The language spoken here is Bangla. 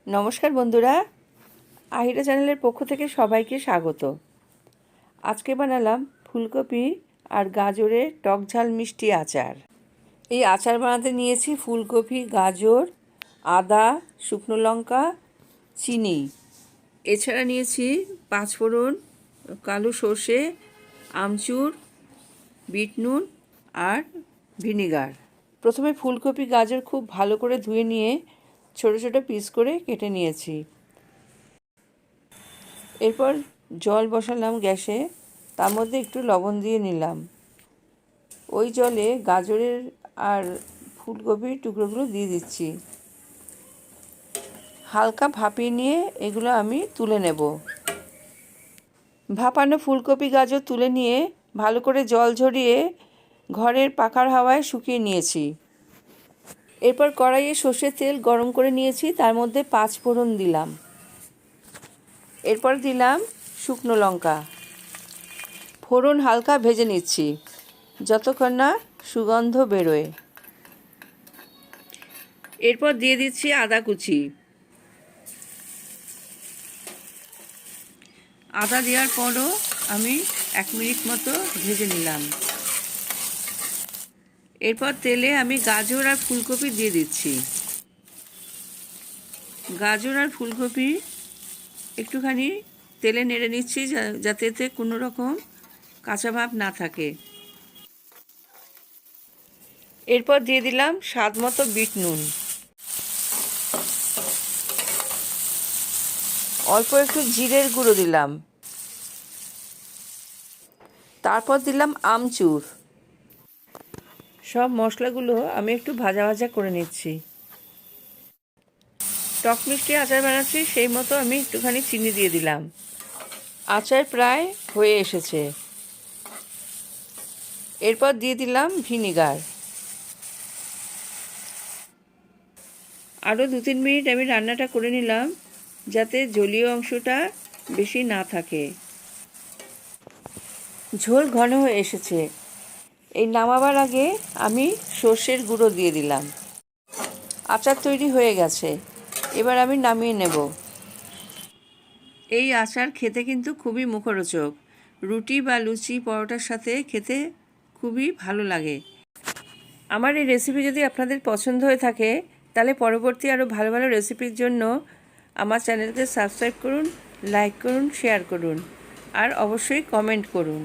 নমস্কার বন্ধুরা, আহিরা চ্যানেলের পক্ষ থেকে সবাইকে স্বাগত। আজকে বানালাম ফুলকপি আর গাজরের টক ঝাল মিষ্টি আচার। এই আচার বানাতে নিয়েছি ফুলকপি, গাজর, আদা, শুকনো লঙ্কা, চিনি। এছাড়া নিয়েছি পাঁচফোড়ন, কালো সর্ষে, আমচুর, বিট নুন আর ভিনিগার। প্রথমে ফুলকপি, গাজর খুব ভালো করে ধুয়ে নিয়ে ছোট ছোট পিস করে কেটে নিয়েছি। এরপর জল বসালাম গ্যাসে, তার মধ্যে একটু লবণ দিয়ে নিলাম। ওই জলে গাজরের আর ফুলকপির টুকরোগুলো দিয়ে দিচ্ছি। হালকা ভাপিয়ে নিয়ে এগুলো আমি তুলে নেব। ভাপানো ফুলকপি, গাজর তুলে নিয়ে ভালো করে জল ঝরিয়ে ঘরের পাখার হাওয়ায় শুকিয়ে নিয়েছি। এরপর কড়াইয়ে সর্ষের তেল গরম করে নিয়েছি, তার মধ্যে পাঁচফোড়ন দিলাম। এরপর দিলাম শুকনো লঙ্কা। ফোড়ন হালকা ভেজে নিচ্ছি যতক্ষণ না সুগন্ধ বেরোয়। এরপর দিয়ে দিচ্ছি আদা কুচি। আদা দেওয়ার পরও আমি 1 মিনিট মতো ভেজে নিলাম। এরপর তেলে আমি গাজর আর ফুলকপি দিয়ে দিচ্ছি। গাজর আর ফুলকপি একটুখানি তেলে নেড়ে নিচ্ছি যাতে এতে কোনো রকম কাঁচা ভাব না থাকে। এরপর দিয়ে দিলাম স্বাদ মতো বিট নুন। অল্প একটু জিরের গুঁড়ো দিলাম। তারপর দিলাম আমচুর। সব মশলাগুলো আমি একটু ভাজা ভাজা করে নিচ্ছি। টক মিষ্টি আচার বানাচ্ছি, সেই মতো আমি একটুখানি চিনি দিয়ে দিলাম। আচার প্রায় হয়ে এসেছে। এরপর দিয়ে দিলাম ভিনিগার। আরও 2-3 মিনিট আমি রান্নাটা করে নিলাম যাতে জলীয় অংশটা বেশি না থাকে। ঝোল ঘন হয়ে এসেছে। এই নামাবার আগে আমি সর্ষের গুঁড়ো দিয়ে দিলাম। আচার তৈরি হয়ে গেছে। এবার আমি নামিয়ে নেব। এই আচার খেতে কিন্তু খুবই মুখরোচক। রুটি বা লুচি, পরোটার সাথে খেতে খুবই ভালো লাগে। আমার এই রেসিপি যদি আপনাদের পছন্দ হয়ে থাকে তাহলে পরবর্তী আরও ভালো ভালো রেসিপির জন্য আমার চ্যানেলকে সাবস্ক্রাইব করুন, লাইক করুন, শেয়ার করুন আর অবশ্যই কমেন্ট করুন।